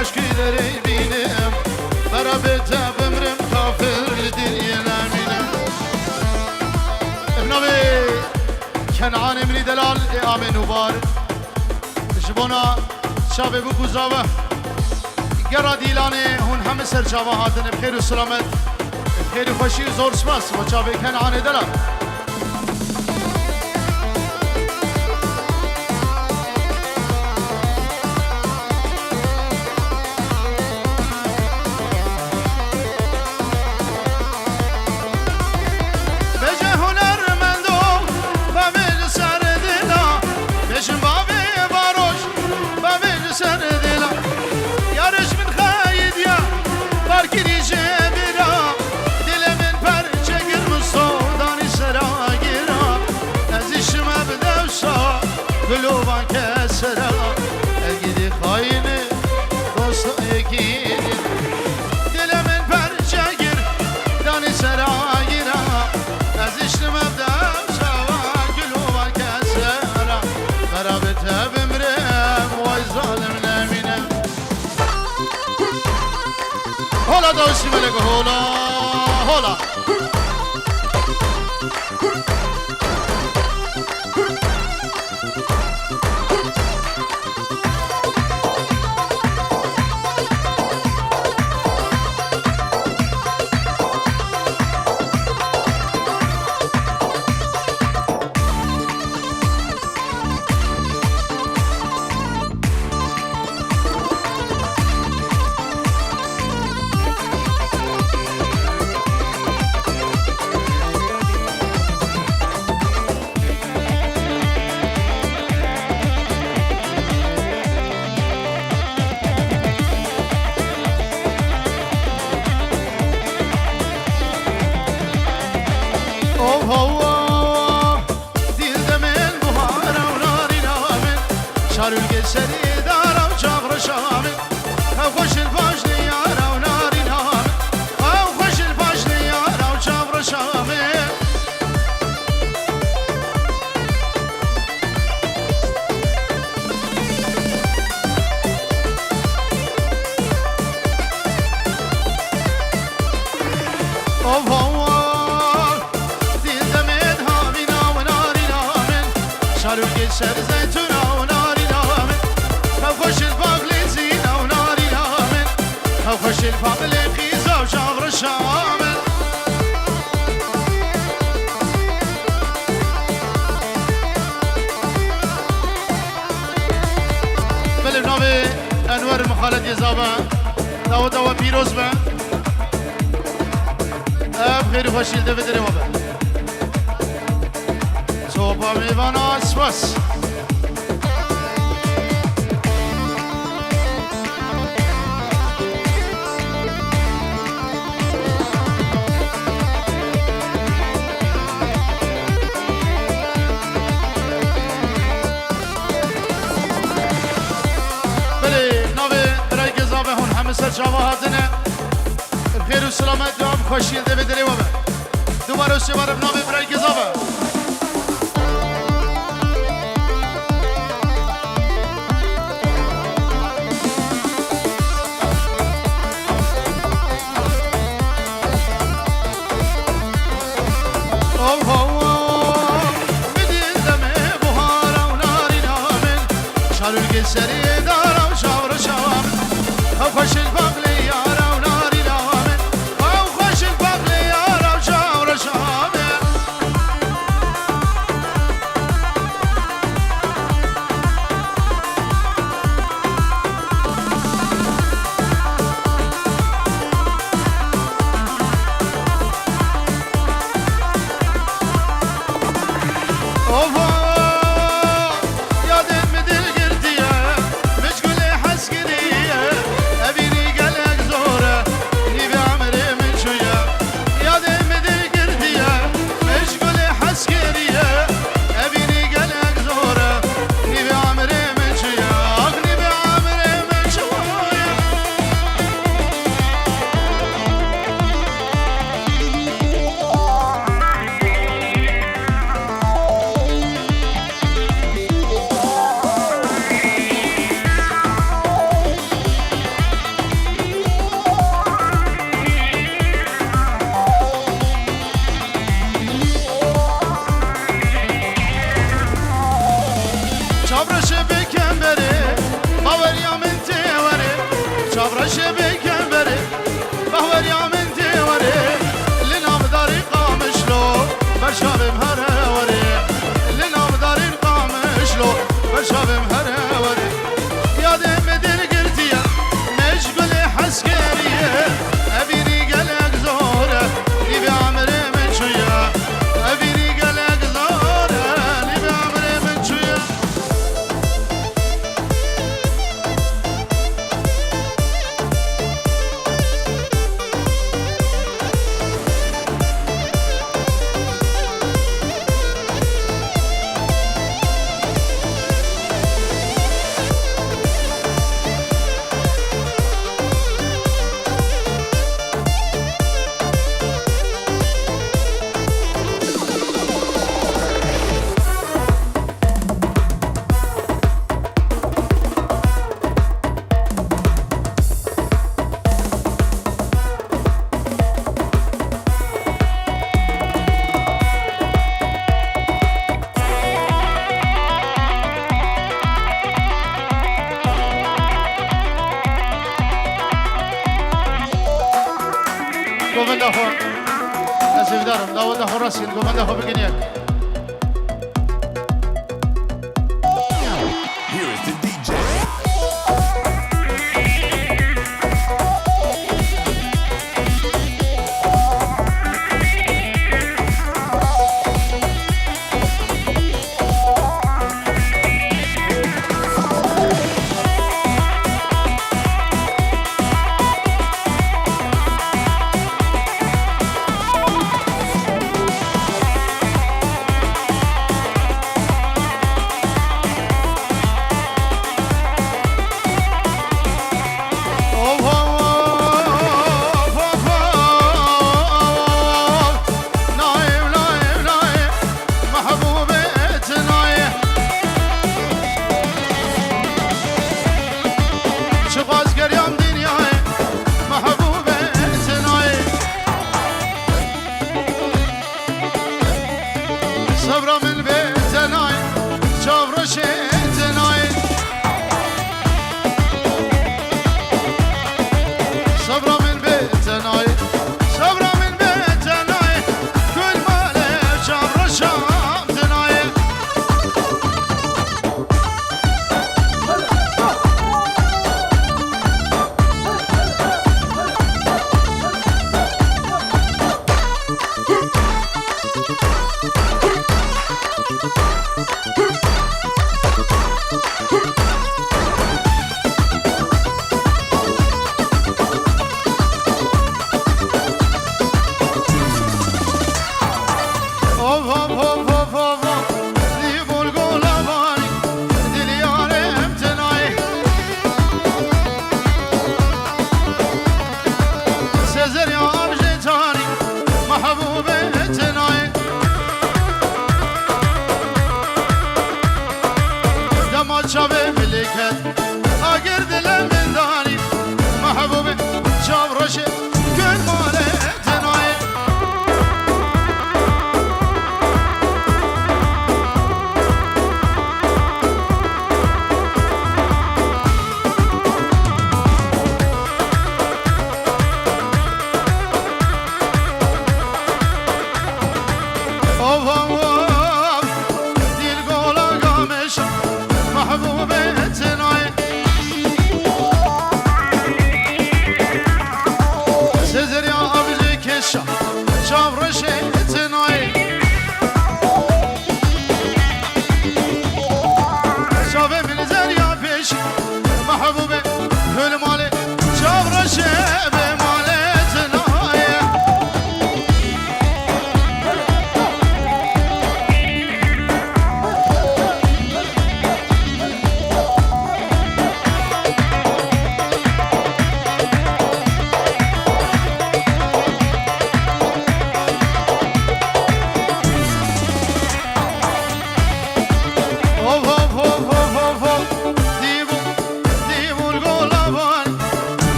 Aşkıları benim Beraber bemrim kafir diyeleminem ابن abi Kenan emri delal amin ubar Jibona şabe bu kuzava Gera dilane hun hem serçava hatın bxeyr و selamet bxeyr و خوشی zor spas و şabe Kenan delal Gülüvan kesera Gidi haini dostu ekinin Dilemin perçe gir Dani sera gira Ez işlim evdem şava Gülüvan kesera Merabet evimrim Vay zalim neminem Hola dosti melek hola Hola شارل جسدي دارا وشاغر شامل أو خش الفاش ديارا وناري نامل أو خش الفاش ديارا وشاغر شامل دل دمد هامينا وناري نامل شارل جسدي زيتون خوش الفاقلي زينة وناري نامن خوش الفاقلي بخيزة وشاغر الشامل بالبنابي أنوار مخالد يزابا داو بيروز با بخير خوش الدفدري وبا صوبا ميوانا اسفاس مثل جواهاتنا بخير وسلامات دوام خوشی ده بدری و به دوباره سوار بنام برای گذابه میدید دمه بهارا و ناری نامن شارل گسری دارا و شاور شامن خوش الفقل يارا وناري نامن او خوش الفقل يارا وشاور شامن اوفا يادن مدل قرتيه مشغول حسكريه گومنده ها بگین یک Here is the DJ.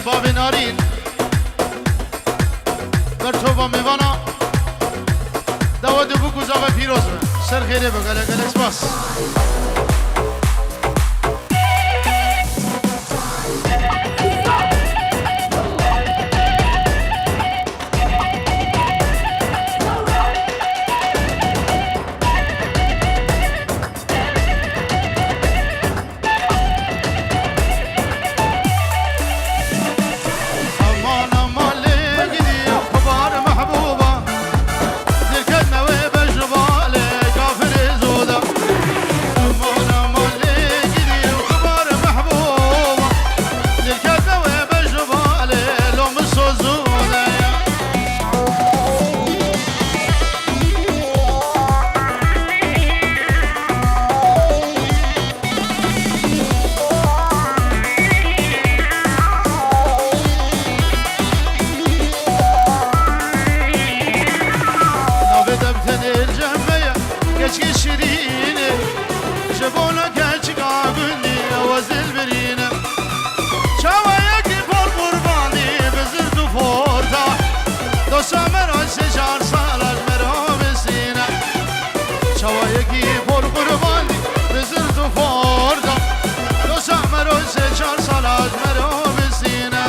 باب نارین بر تو با میوانا دوا دو بو گزاوه پیروز من سر خیره بگله گلکس باس مرا شجار سالش مرا بسینه چوایگی پر قربانی بزر تو فردا دوسا مرا شجار سالش مرا بسینه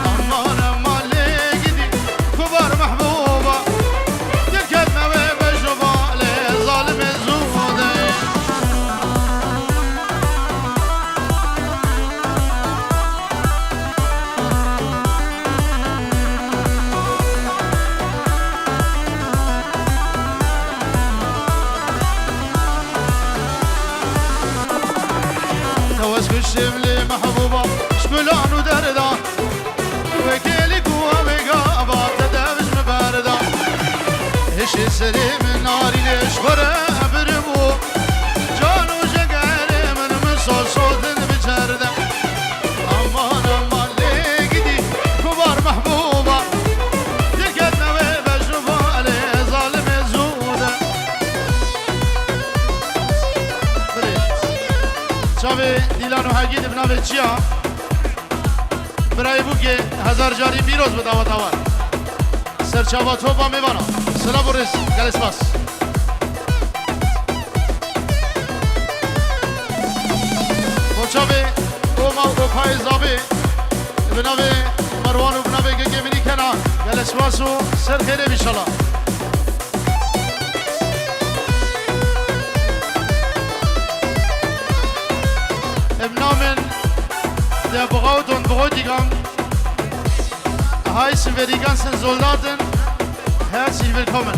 امان امان لگیدی کبار محبوبا دل کد نوه بجبال ظالم زوده توس كشم لي محبوبة شبلان ودردا وكيلي قوة وقابا تدابش مباردا هشي سري من ناري ليش فرا برمو جانو جقاري من مصوص صوتن بجردا امان امان لقدي كبار محبوبة دلكتنا وبجبا علي ظالم زودة شابه دیلانو حقید بنابه چیا برای بو که هزار جاری بیروز به دعوت آور سرچاوا توبا میوانا سلام و رز گل اسپاس بچابه اوما و پای زابه بنابه مروان و بنابه گنگه منی کنا گل اسپاس و سر خیره بیشالا Namen der Braut und Bräutigam heißen wir die ganzen Soldaten herzlich willkommen.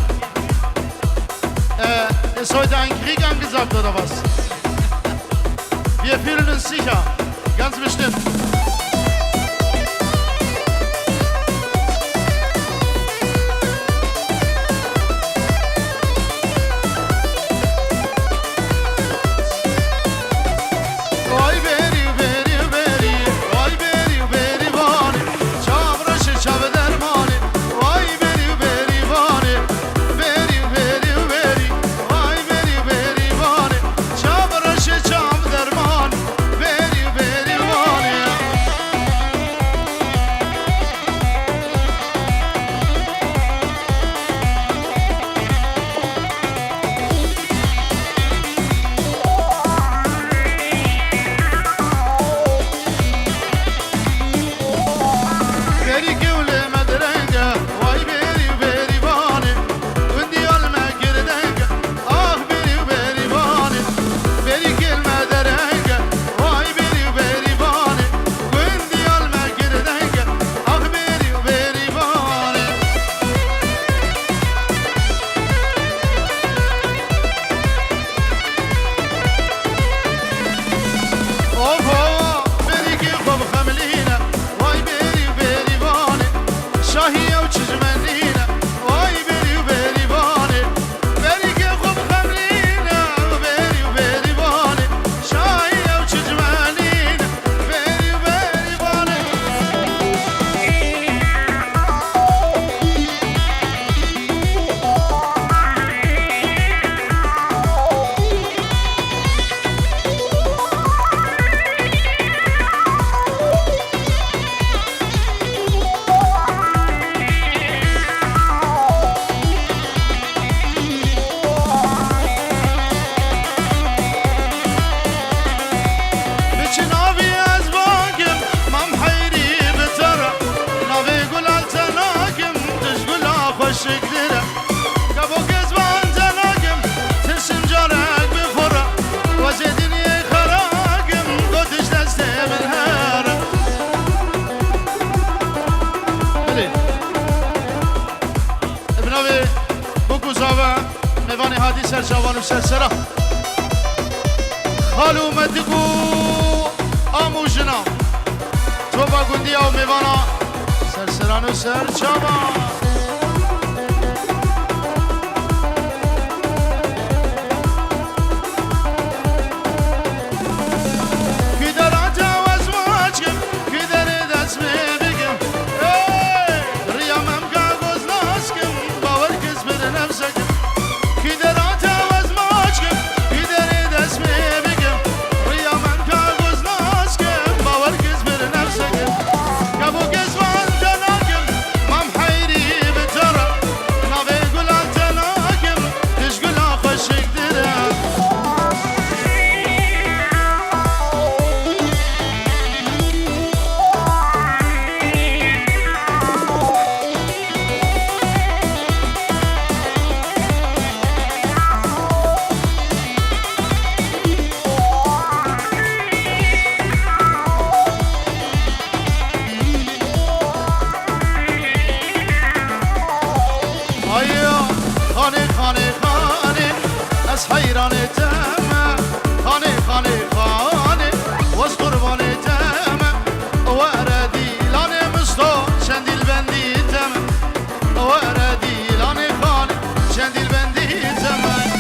Ist heute ein Krieg angesagt oder was? Wir fühlen uns sicher, ganz bestimmt. سرچاوان و سرسرا خالو مدگو آموژنا تو با گندی و میوانا سرسران و سرچاوان Cabo Gezvan canagim mam hayri خانه خانه از حیران تمه خانه خانه خانه واز قربان تمه وردی لانه مستو چندیل بندی تمه وردی لانه خانه چندیل بندی تمه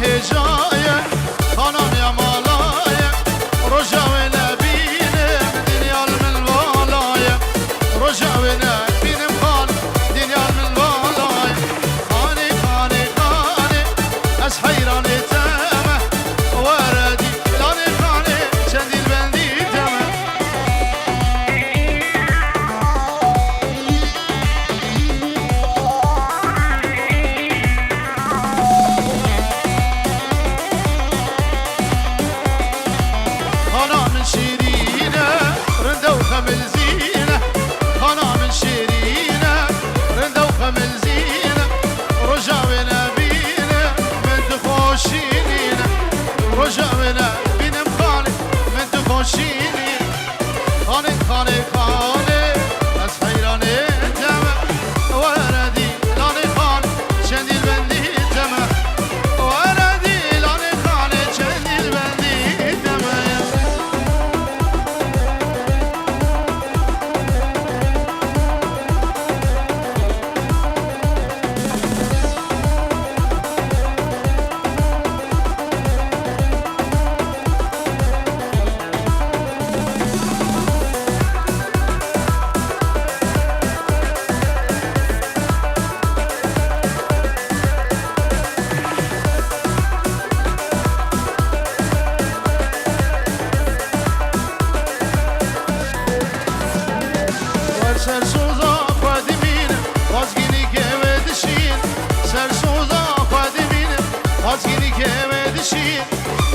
هجاية خانم يا مالايا رجع ونبينا دنيا المنوالايا رجع ونبينا خان دنيا المنوالايا خاني خاني خاني از حيران تامه وردي لاني خاني شندي البندي تامه رجعنا بينا مخالي من تخشيني خاني خاني خاني از حيراني تمه وردي لاني خاني شندي البندي تمه وردي لاني خاني شندي البندي تمه سرسوزا خادمين وازگینی که ودشین سرسوزا خادمين وازگینی که ودشین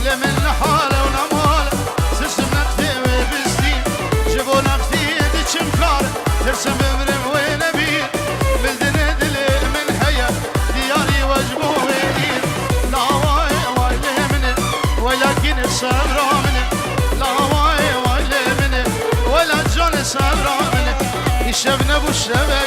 لمن حاله ونمال سرسم نقطه وبستين جبو نقطه دچم کار ترسم بمرم ونبين بلدن دل من هيا دياري واجبو وين لا واي واي منه ولكن الصبر منه لا واي واي منه ولا جان الصبر منه شبنا بو شبه